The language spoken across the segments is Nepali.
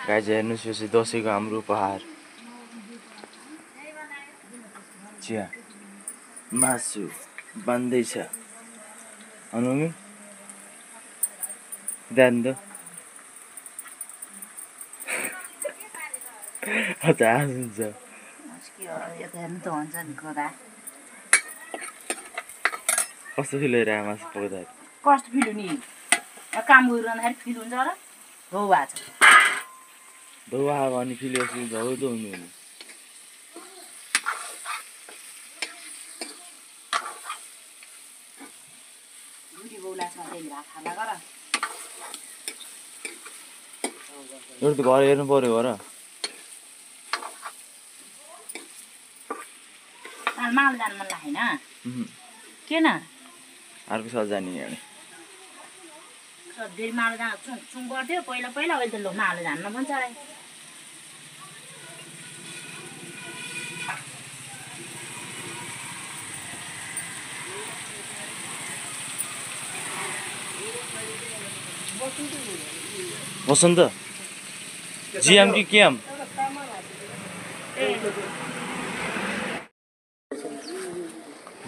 गाइज हेर्नुहोस् यो चाहिँ दसैँको हाम्रो उपहार चिया मासु बन्दैछ अनुमी ध्यान दो हुन्छ कस्तो फिल भइरहेको मासु पकाउँदा कस्तो फिल हुने काम गरिरहँदाखेरि फिल हुन्छ र हो भएको छ धुवा भने फिल गर्छु झौँ हुनु एउटा त घर हेर्नु पर्यो घर माल जानु मन लागेन किन अर्को साल जाने सधैँ माल जानु चुङ गर्थ्यो पहिला पहिला अहिले त ल माल जान्न भन्छ अरे वसन्त जिएम कि केएम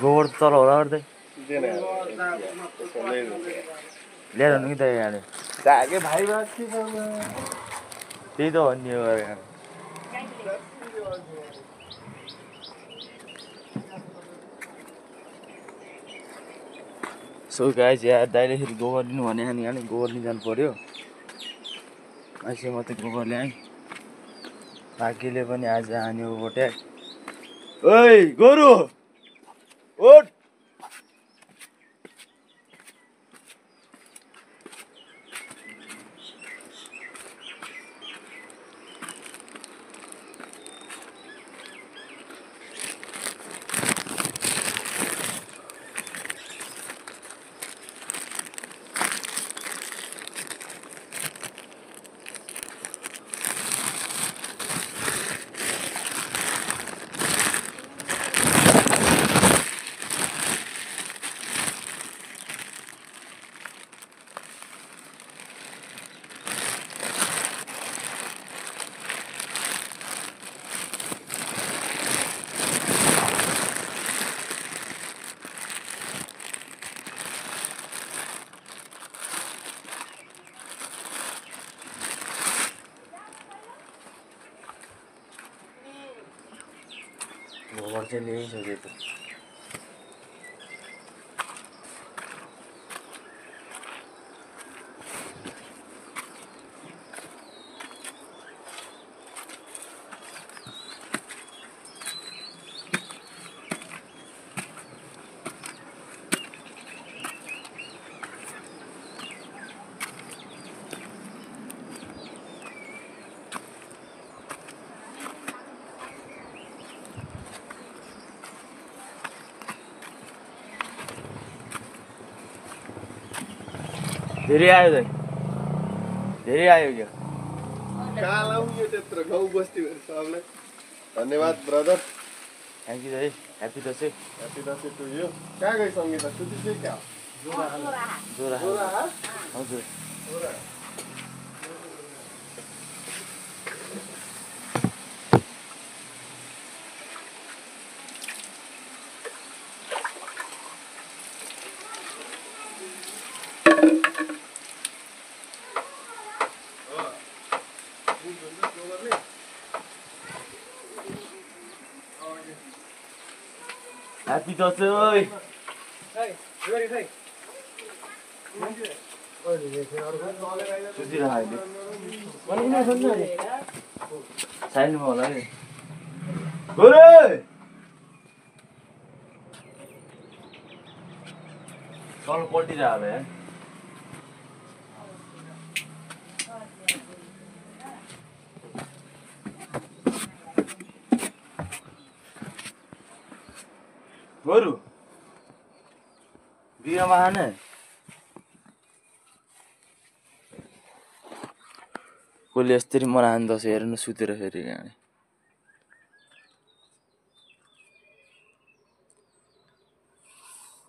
गोबर तल होला गर्दै ल्याएर हुनु कि त यहाँ भाइ त्यही त भन्ने हो सो गाइज यहाँ दाइले फेरि गोबर लिनु भने अनि गोबर लिनु जानु पर्यो मान्छे मात्रै गोबर ल्याएँ बाँकीले पनि आज हान्यो भोटे ओइ गोरु ओठ गोबर चाहिँ ल्याइसक्यो त धेरै आयो दाइ धेरै आयो क्या कहाँ लाउने त्यत्रो गाउँ बस्तीहरू सबलाई धन्यवाद ब्रदर थ्याङ्क यू दाइ ह्याप्पी दसैँ टु यु कहाँ गई सङ्गीता सुति चाहिँ क्या जोरा हजुर ह्याप्पी दसैँ ओइ साइडमा होला नि तल पल्टिरहेको है गोरु बिगामा खाने कसले यसरी मनाउनु दसैँ हेर्नु सुतेर फेरि यहाँ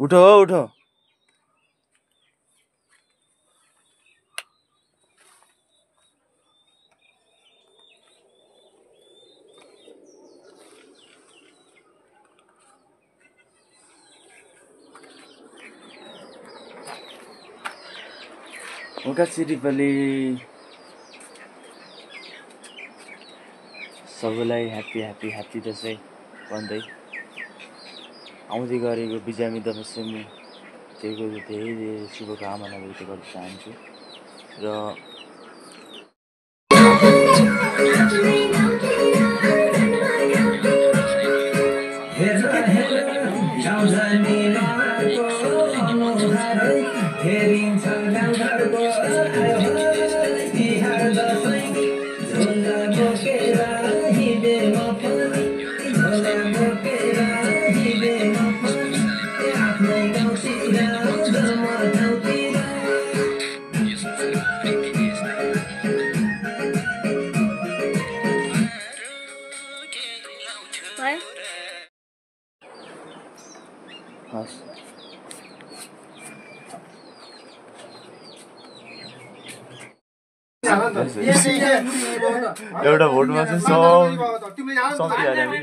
उठो हो उठो मुका सिरिपले सबैलाई ह्याप्पी ह्याप्पी ह्याप्पी दसैँ भन्दै आउँदै गरेको बिजामी दशमी त्यहीको धेरै धेरै शुभकामना व्यक्त गर्न चाहन्छु र हस् एउटा भोटमा चाहिँ सकिहाल्यो नि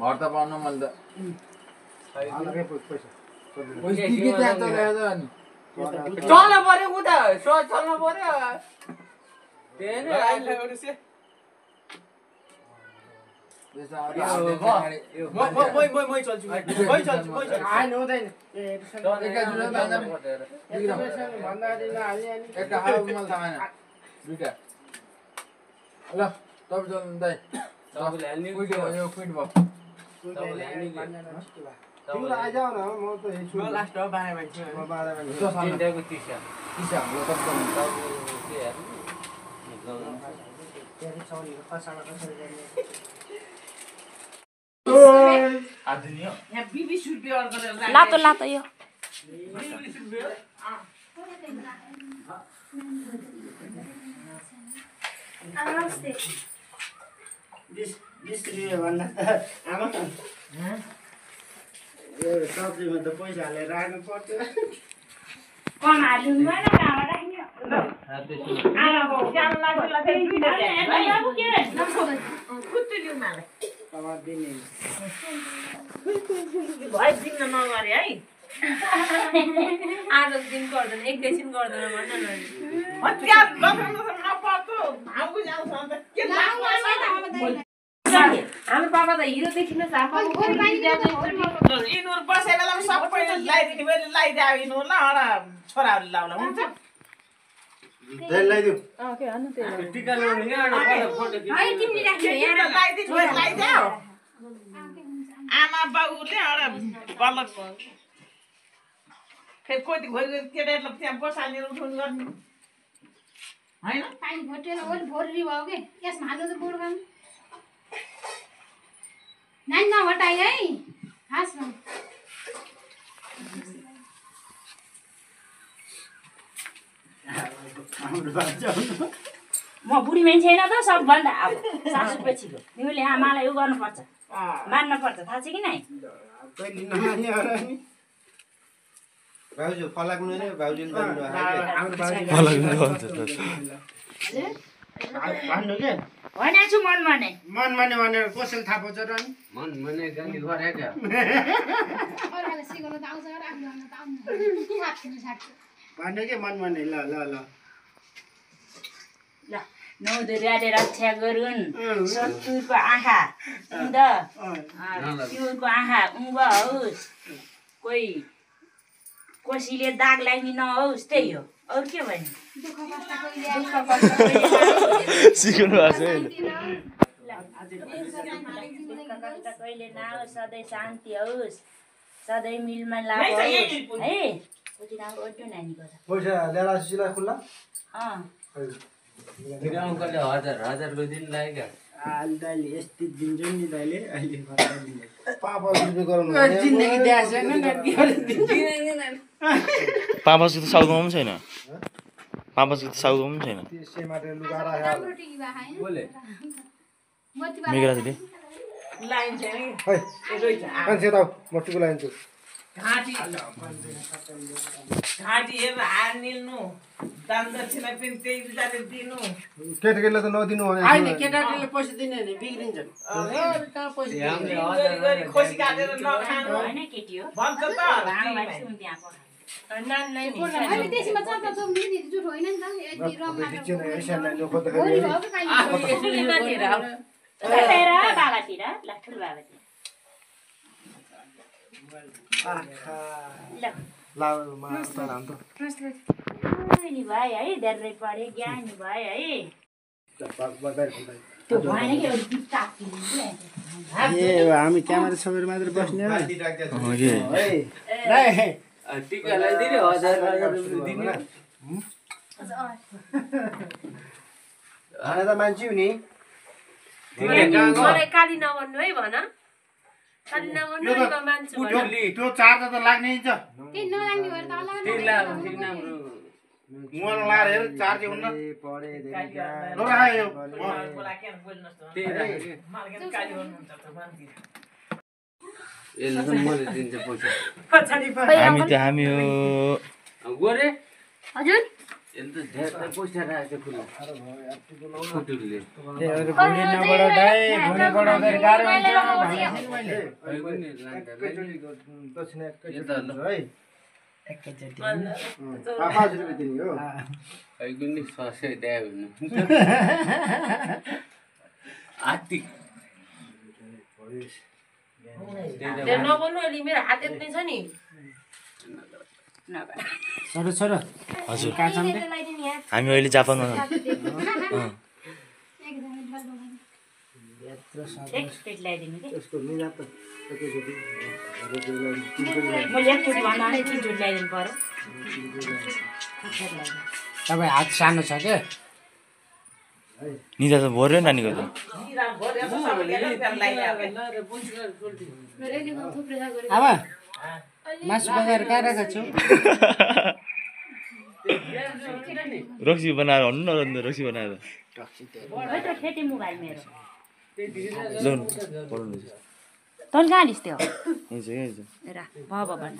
भर्ता पाउन मैले चल्न पर्यो उता चल्न पर्यो लातो लातो यो सब्जीमा त पैसा हालेर राख्नु पर्छ कम हाल्नु भएन कहाँबाट राख्ने नगरे है आज दिन गर्दैन एकैछिन गर्दैन भन्न हाम्रो बाबा त हिरो देखिन यिनीहरू बसेर सबै लगाइदिने मैले लगाइदियो यिनीहरू ल छोराहरूले लाउला हुन्छ टिका लगाइदियो आमा बाउले एउटा बल्ल फेरि कोही घोरी केटाहरूलाई त्यहाँ बसालेर उठाउनु गर्ने होइन पानी घटेर ओली भोरी भयो के यसमा हाल्नु त बोर्ड गर्नु नानी नघटाइ है खासमा म बुढी मान्छे होइन त सबभन्दा अब सासु पछिको तिमीले आमालाई उयो गर्नुपर्छ मान्नुपर्छ थाहा छ कि नै भाउजू फलाक्नु रे भाउजूले भन्नु भन्नु के भनेको छु मन माने भनेर कसैले थाहा पाउँछ र नि मन मने गाली गरे क्या अरूले सिकाउनु त आउँछ आफ्नो गर्न त आउनु साथी भन्नु के मन माने ल ल ल ल नौदुर्गाले रक्षा गरून् शत्रुको आँखा उद शिवको आँखा उँभ होस् कोही कोसीले दाग लाग्ने नहोस् त्यही हो अरू के भन्नु दुःख कष्ट सिक्नु भएको छ कहिले नहोस् सधैँ शान्ति होस् सधैँ मिलमा है कति राम्रो ओड्यो नानीको पैसा ल्याएर सिला खुल्ला अङ्कलले हजारको दिन लाग्यो अहिले दाइले यस्तै दिन्छ नि दाइले अहिले पापा रुपियाँ गराउनु जिन्दगी दिएको छैन पापासको त साउदमा पनि छैन पापासको त साउदमा पनि छैन त्यसै मात्र लुगा राखेर राम्रो टिकी भए हैन बोले मेघराजले लाइन छ नि है मान्छे त मट्टीको लाइन्छु घाँटी हेरेर हार निल्नु दान दक्षिणा पनि त्यही विचारले दिनु केटाकेटीले त नदिनु भने होइन केटाकेटीले पैसा दिने भने बिग्रिन्छन् कहाँ पैसा गरी खोसी काटेर नखानु होइन केटी हो भन्छ त अहिले देशीमा चर्चा चौकी नि जुट होइन नि त यति रङ बाबातिर ल ठुलो बाबातिर नि भयो है धेरै पढे ज्ञानी भयो है त्यो भएन कि एउटा गिफ्ट ए हामी क्यामेरा सबैले मात्र बस्ने हो टिका लगाइदिने 1000 दिने खाना त मान्छे नि मलाई काली नभन्नु है भन काली नभन्नु है मान्छे त्यो चार्ज त लाग्ने छ त्यही नलाग्ने भएर त अलग मोबाइल लाएर हेर चार्ज हुन्न पढे ल राख्यो यसले त मैले दिन्छ पैसा हामी हो गोरे हजुर यसले त धेरै पैसा राखेको खुल्ला कुटुरले भुँडी नबढाउँदै भुँडी बढाउँदै गाह्रो हुन्छ दक्षिणा है एकैचोटि 500 रुपियाँ दिने हो खैको नि ससे द्यायो भने आती नबोल्नु अलि मेरो हात यत्नै छ नि छोरो छोरो हजुर कहाँ छन् हामी अहिले जापानमा छौँ एक प्लेट ल्याइदिनु कि यसको मिला त एकैचोटि मैले एकचोटि भन्दा पनि तिनचोटि ल्याइदिनु पर्यो तपाईँ हात सानो छ क्या निदा त भर्यो नानीको त आमा मासु बगाएर कहाँ राखेको छु रक्सी बनाएर भन्नु न रक्सी बनाएर है त फेरि मोबाइल मेरो लोन पढ्नु तँ कहाँ लिस् त्यो यही छ यही छ रा बाबा भन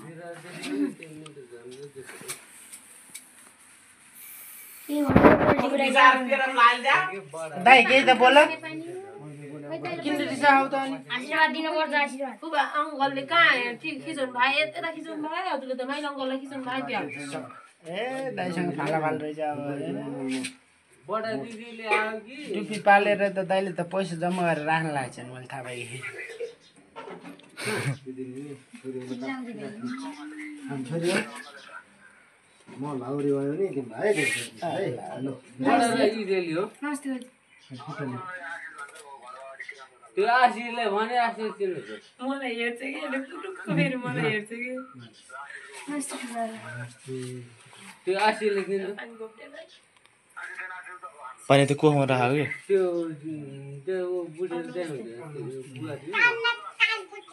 दाइ केही त बोल किन रिसाउ त अनि आशीर्वाद दिनुपर्छ आशीर्वाद बुबा अङ्कलले कहाँ खिचाउनु भयो यता खिचाउनु भयो हजुरले त माइल अङ्कललाई खिचाउनु भयो त्यो ए दाइसँग फाला फाल रहेछ अब बडा दिदीले आयो कि टुपी पालेर त दाइले त पैसा जम्मा गरेर राख्न लागेको छ मैले थाहा पाएँ छोरी म लाउरी भयो नि तिमी भाइ बडा दिदीले हो त्यो आशीले भने आशी चिन्नु मलाई हेर्छ कि पुटुक्क फेरि मलाई हेर्छ कि त्यो आशीले किन्नु पानी त कोखमा राखेको कि त्यो बुढेले दिनुहुन्छ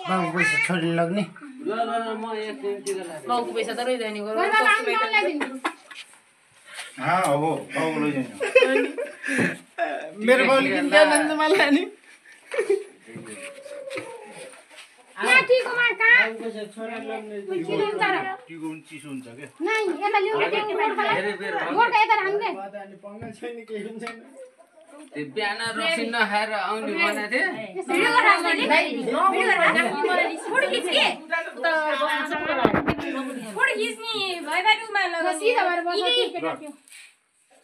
बाबु पैसा छोरी लग्ने ल ल ल म एकछिन टिका लाग्छु बाउको पैसा त रहिँदैन नि गरौँ अब लैजानु मेरो बाउले किन्थ्यो नन्द मलाई नि माथिको मा कहाँ छोरा लग्ने टीको पनि चिसो हुन्छ क्या नाइ यता ल्याउ के गोर्खा यता राख्नु अनि पंगल छैन केही पनि छैन त्यो बिहान रक्सी नखाएर आउने भनेको थिएँ भिडियो गरेर राख्नु नि भिडियो गरेर राख्नु फोटो खिच के फोटो खिच्ने भइ रुममा लगा सिधा भएर बस्छ के केटा थियो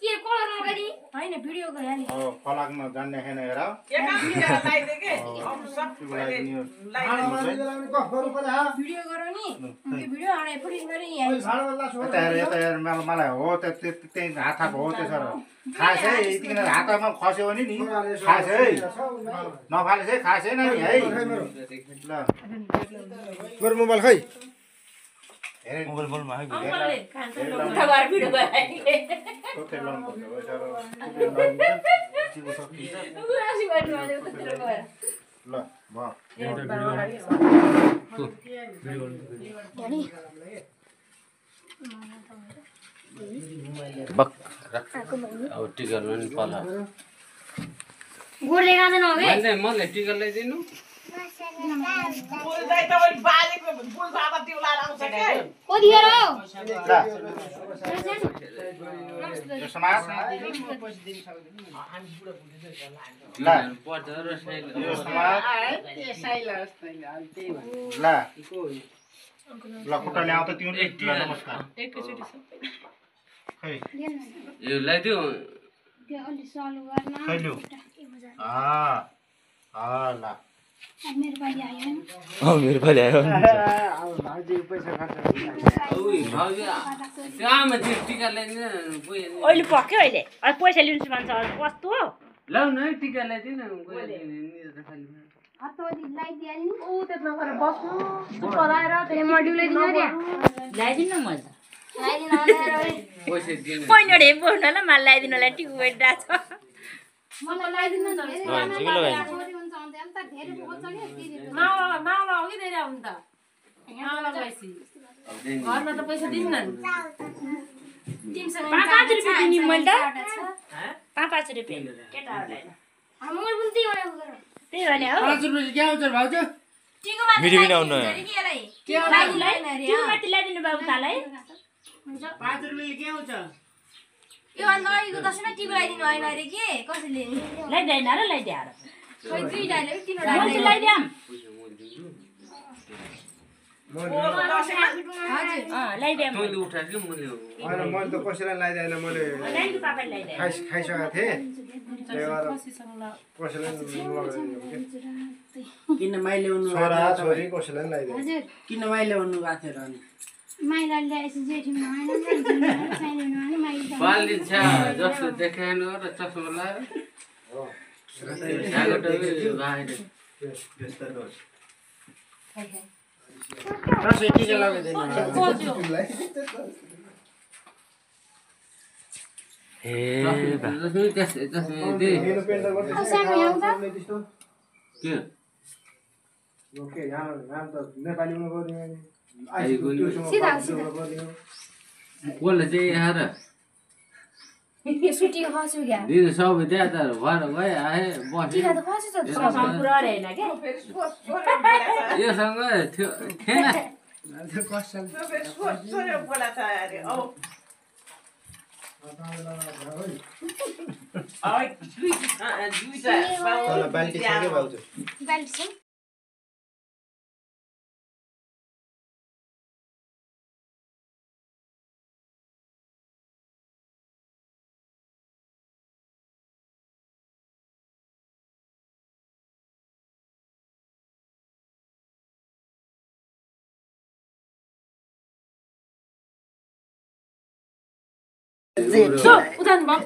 के कलर लगाइदिए होइन भिडियो गरे नि फलाक्न जान्ने खाने हेर भिडियो गरौ नि त्यो भिडियो हाने पुलिस गरे नि मलाई हो त्यही हात हो त्यसो खास है यतिकिन हातमा खस्यो भने नि खास है नफाले चाहिँ खास है नानी है ल मेरो मोबाइल खै मोबाइल बोलमा है भिडियो गराए ल बक अब टिका लाउनु पर्ला गोरले गाँदैन हगे मलाई टिका ल्याइदिनु कोदिएर ल खुट्टा ल्याउ त त्यो नमस्कार खै यो ल्याइदिउ अलि सल्भ गर्न खै लु ल मेरो पालि आयो मेरो पालि आयो टिका ल्याइदिनु अहिले पक्यो अहिले पैसा लिनु भन्छ कस्तो हो लाउनु है टिका ल्याइदिनु ल्याइदिनु न मैले पैसा दिनु पहिलोले बोल्नु ल मलाई ल्याइदिनु होला टिकु भेटिरहेको छ घरमा त पैसा दिन्न पाँच रुपियाँ दिने मैले त 5 रुपियाँ केटाहरूलाई त्यही भने हो 5 रुपैयाँ के आउँछ भाउजू मिठी पनि आउनु माथि ल्याइदिनु बाबु तालाई 5 रुपैयाँले के आउँछ यो अन्त अहिलेको दसैँमा टिको लगाइदिनु होइन अरे के कसैले ल्याइदिएन र ल्याइदिएर खै दुईटाले तिनवटा मैले ल्याइदिएँ ल्याइदिएँ तैँले उठाएर कि मैले होइन मैले त कसैलाई लगाइदिएन मैले ल्याइदिनु पापाले ल्याइदिएँ खाइसकेको थिएँ त्यही भएर कसैलाई किन माइले उन्नु छोरा छोरी कसैलाई लगाइदिएँ हजुर किन माइले उन्नु गएको थियो र अनि माइला ल्याएपछि जेठीमा होइन साइनोमा होइन माइला बाल्दी छ जस्तो देखाएन र चस्मा लाएर दसैँ टिका लगाइदिनु मेरो पेन्ट अब सानो यहाँ त ओके यहाँ त नेपालीमा गरिदियो सिधा बोल्दा चाहिँ आएर सुटी खस्यो क्या दिदी सबै त्यहाँ त भएर गयो आए बस्यो टिका त खस्यो त पुरा होइन क्या योसँग थियो थिएन बाल्टी छ के भाउजू बाल्टी छ उदान भयो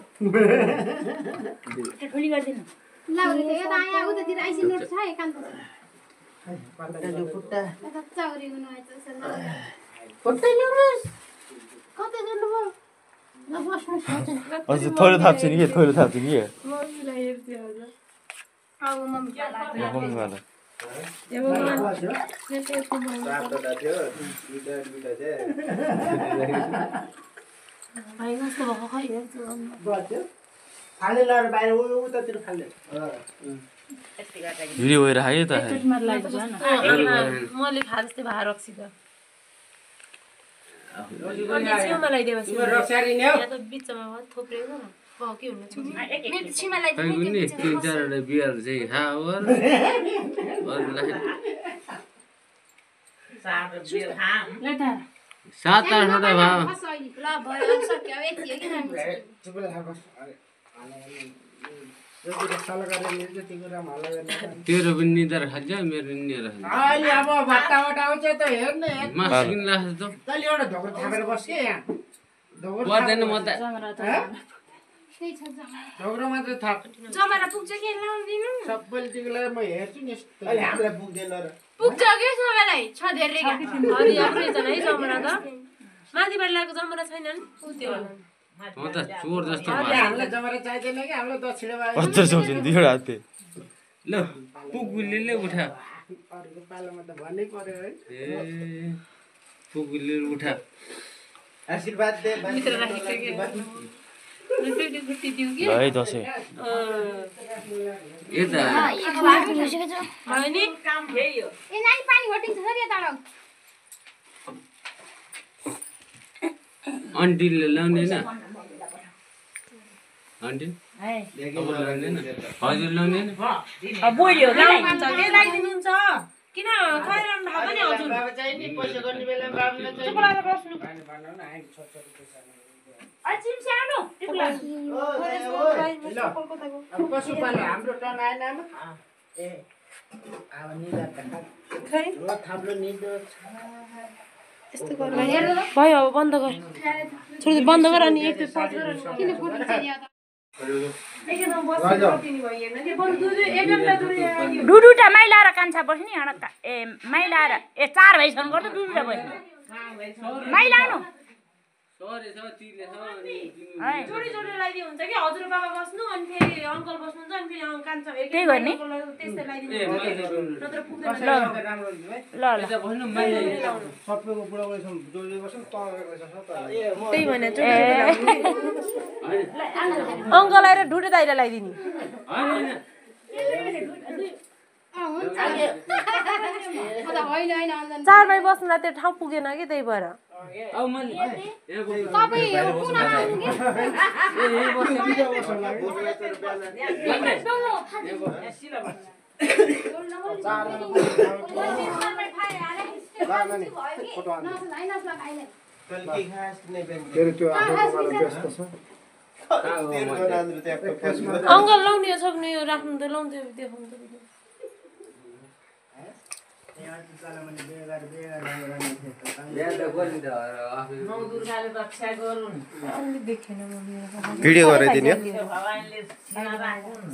ठुली गरिदिनु लाउरे त यता आया उतातिर आइसी नेट छ एकान्त छ खुट्टा यता चौरी हुनु आएछ सल्लाह खुट्टा ल्याउनु कतै जानुभयो ल बस्नु हजुर थोरै थाप्छु नि के थोरै थाप्छु नि के मम्मीलाई हेर्थ्यो हजुर अब मम्मी मम्मीवाला सातवटा थियो दुईटा भाइ कस्तो भएको खै हेर्छु बस्यो फाल्ने लगाएर बाहिर उतातिर फाल्ने भिडियो भएर आयो त मैले खा जस्तै भएर रक्सी त छेउमा लगाइदिएपछि रक्सारी नि हो त बिचमा थोप्रेको न के हुनु मेरो छिमालाई खै कुनै 3-4 बियर चाहिँ खाऊ अरूलाई 7-8 वटा भयो ल भयो अनि सक्यो अब यति हो कि जानु चुपले थाहा बस यो कुरा साला गरेर मिल्छ त्यो कुरा मलाई गर्न तेरो पनि निद्रा खान्छ मेरो नि निद्रा खान्छ अहिले अब भट्टाबाट आउँछ त हेर्ने मासु किन लाग्छ त तैले एउटा ढोकर थापेर बस के यहाँ ढोकर पर्दैन म त त्यही छ जमा ढोकर मात्र थाप जमारा पुग्छ कि लाउँदिनु सबैले तिमीलाई म हेर्छु नि अहिले हामीलाई पुग्दैन र पुग्छ के सबैलाई छ धेरै हरि आफ्नै छ है जमरा त माथिबाट लागेको जमरा छैनन् त्यो म त चोर जस्तो हामीलाई जमारा चाहिँदैन कि हामीलाई दक्षिणमा अत्तर सोच्नु दुईवटा हाते ल पुगुलीले उठा अरूको पालोमा त भन्नै पर्यो है ए पुगुलीले उठा आशीर्वाद दे मित्र राखेको के गुटी गुटी दिउ कि है दसैँ यता भयो नि काम यही हो ए नानी पानी घटिन्छ सर यता आऊ आन्टीले लाउने हैन आन्टी लाउने हैन हजुर लाउने हैन बोल्यो लाउनुहुन्छ के लाइदिनुहुन्छ किन खैराम थाहा पनि हजुर बाबा चाहिँ नि पैसा गर्ने बेलामा बाबुले चाहिँ चुप लागेर बस्नु पानी भर्नु न हामी छोटो पैसा अचिम सानो ल अब कसो पालो हाम्रो टर्न आएन आमा ए अब निदा खै ल थाप्लो निदो यस्तो गर्नु भयो अब बन्द गर छोड बन्द गर अनि एक पज गर किन फोटो चाहिँ याद एकदम बस्नु कटिनी भयो हेर्न के बरु दुई एकदम दुई आयो डुडुटा माइला र कान्छा बस्ने हडक्का ए माइला र ए 4 भाइसँग गर्दा डुडुटा बस्ने माइला आउनु सरी सर तिले जोडी जोडी लगाइदियो हुन्छ कि हजुर बाबा बस्नु अनि फेरि अङ्कल बस्नुहुन्छ अनि फेरि कान्छा त्यही गर्ने त्यस्तै लगाइदिनु नत्र पुग्दैन राम्रो हुन्छ है ल ल यता बस्नु मैले सबैको बुढा बुढीसँग जोडी बस्छ त्यही भने अङ्कल आएर ढुटे दाइले लगाइदिने हुन्छ होइन होइन अन्जन 4 भाइ बस्नुलाई त्यो ठाउँ पुगेन कि त्यही भएर आउ मैले तपाईँ कुनामा आउनु अङ्कल लाउने हो सक्ने यो राख्नु त लाउँथ्यो देखाउनु त नौदुर्गाले रक्षा गरून् देखेन म भिडियो गराइदिने भगवानले सीमा राखुन्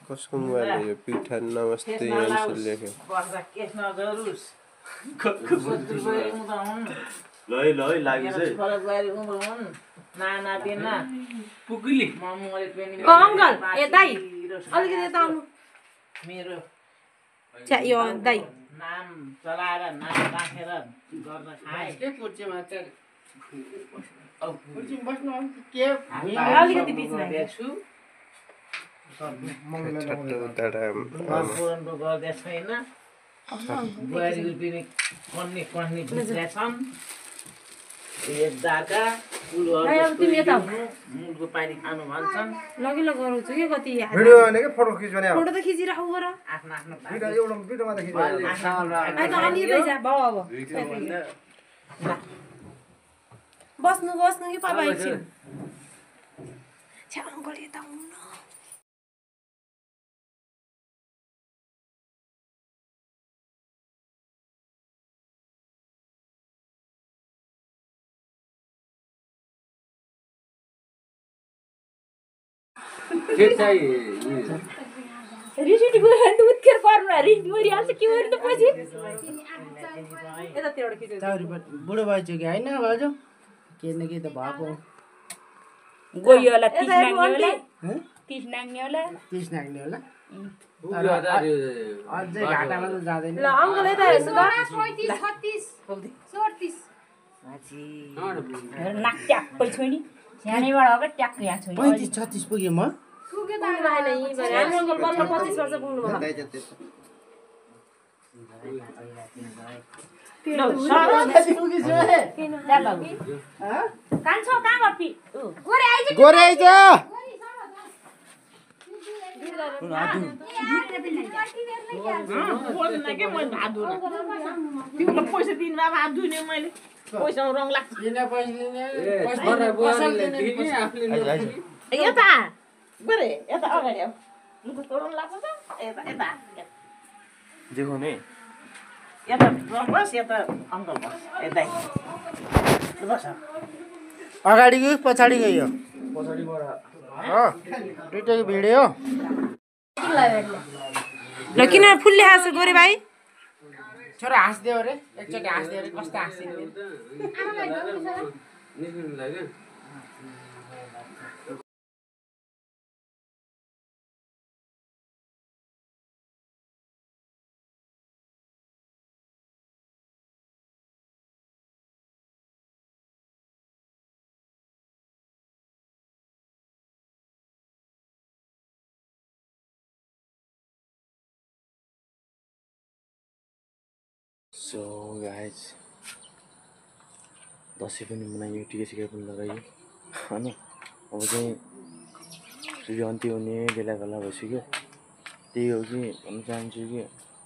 कसको मोबाइल हो यो पिठा नमस्ते यान्सु लेख्यो बस्दा केस नगरोस् शत्रु गरी हुँदा हुन् ल लाग्यो चाहिँ फरक गरी हुँदा हुन् नाना दिना पुगुली मम्मले पनि अङ्कल ए दाइ अलिकति यता आउनु मेरो यो दाइ नाम चलाएर नाम राखेर गर्न खाए के कुर्सीमा चाहिँ कुर्सीमा बस्नु के अलिकति बिचमा देख्छु पुरानो गर्दै छैन बुहारीले पनि कन्ने कन्ने भित्र छन् दाका तिमी यता मुलको पानी खानु भन्छन् लगी ल गराउँछु के कति भिडियो भने के फोटो खिच्ने फोटो त खिचिराखौ गर आफ्नो आफ्नो भिडियो एउटा भिडियो मात्र खिच्ने आइ त हालिँदै जा बाउ अब बस्नु बस्नु कि पापा एकछिन छ्या अङ्कल यता आउनु न के चाहिँ रिसिट गयो भने त उत्खेर पर्नु रिस मरिहाल्छ के गर्नु त पछि यतातिरबाट खिचेको चाउरीबाट बुढो भइसक्यो कि होइन भाउजू के न के त भएको गयो होला 30 नाग्ने होला 30 नाग्ने होला 30 नाग्ने होला अझै घाटामा त जाँदैन ल अङ्कल यता हेर्छु त 35 36 नाक ट्याक्कै छोइनी सानैबाट अब ट्याक्कै यहाँ छोइनी 35 36 पुगे म पुग्यो त पुग्नु भएन यी भने हाम्रो अङ्कल बल्ल 25 वर्ष पुग्नु भयो कान्छो कहाँ गपी गोरे आइज बोल्न के मैले भात धुन तिमीलाई पैसा दिनु भात धुने मैले पैसा रङ लाग्छ लिने पैसा लिने ए छोरा बुहारीले दिने आफूले आइज आइज यता गरे यता अगाडि आऊ लुगा तोडौँ लाग्छ त यता यता देखाउने यता बस यता अङ्कल बस यतै बस अगाडि कि पछाडि गयो पछाडिबाट हो दुईटैको भिडे हो ल किन फुल्ले हाँस गोरे भाइ छोरा हाँस्दियो अरे एकचोटि हाँस्दियो अरे कस्तो हाँसिदियो निस्किनु लाग्यो सो गाइज दसैँ पनि मनाइयो टिका पनि लगाइयो होइन अब चाहिँ फेरि अन्त्य हुने बेला बेला भइसक्यो त्यही हो कि भन्न चाहन्छु कि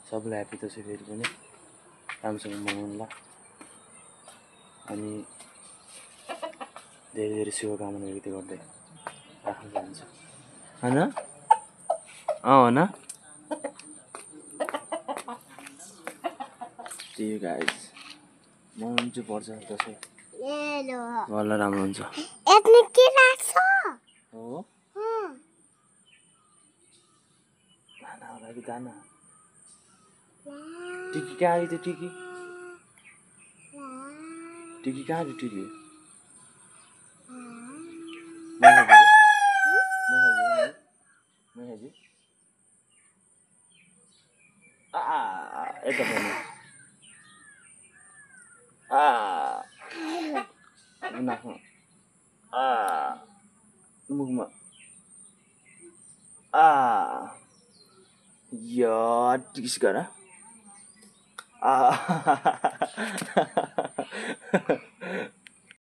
सबलाई ह्याप्पी दसैँ फेरि पनि राम्रोसँग मनाउनु ल अनि धेरै धेरै शुभकामना व्यक्त गर्दै राख्न चाहन्छु होइन हो न त्यही गाइज मनाउनु चाहिँ पर्छ दसैँ गर्दा राम्रो हुन्छ हो दाना होला कि दाना टिकी कहाँ आयो त्यो टिकी टिकी कहाँ आयो टिकी यता पर्ने नाकमा मुखमा या टिस गर